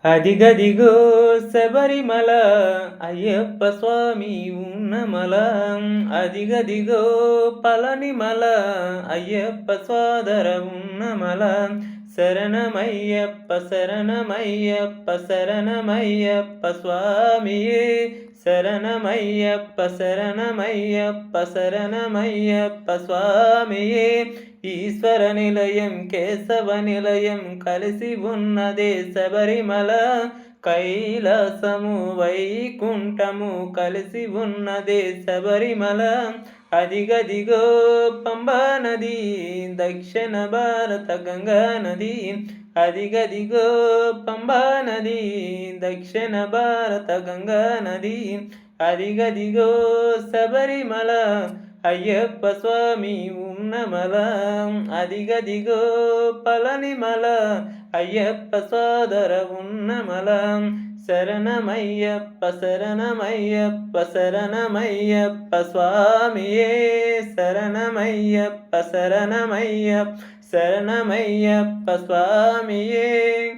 అదిగదిగో శబరిమల అయ్యప్ప స్వామి ఉన్నమల. అదిగదిగో పళనిమల అయ్యప్ప సోదర ఉన్నమల. శరణమయ్యప్ప శరణమయ్యప్ప శరణమయ్యప్ప స్వామియే. శరణమయ్యప్ప శరణమయ్యప్ప శరణమయ్యప్ప స్వామియే. ఈశ్వర నిలయం కేశవ నిలయం కలిసి ఉన్నదే శబరిమల. కైలాసము వైకుంఠము కలిసి ఉన్నదే శబరిమల. అదిగదిగో పంబా నది దక్షిణ భారత గంగా నది. అదిగదిగో పంబా నది దక్షిణ భారత గంగా నది. అదిగదిగో శబరిమల అయ్యప్ప స్వామి ఉన్నమల. అదిగదిగో పళనిమల అయ్యప్ప సోదర ఉన్నమల. శరణమయ్యప్ప శరణమయ్యప్ప శరణమయ్యప్ప స్వామియే. శరణమయ్యప్ప శరణమయ్యప్ప శరణమయ్యప్ప స్వామియే.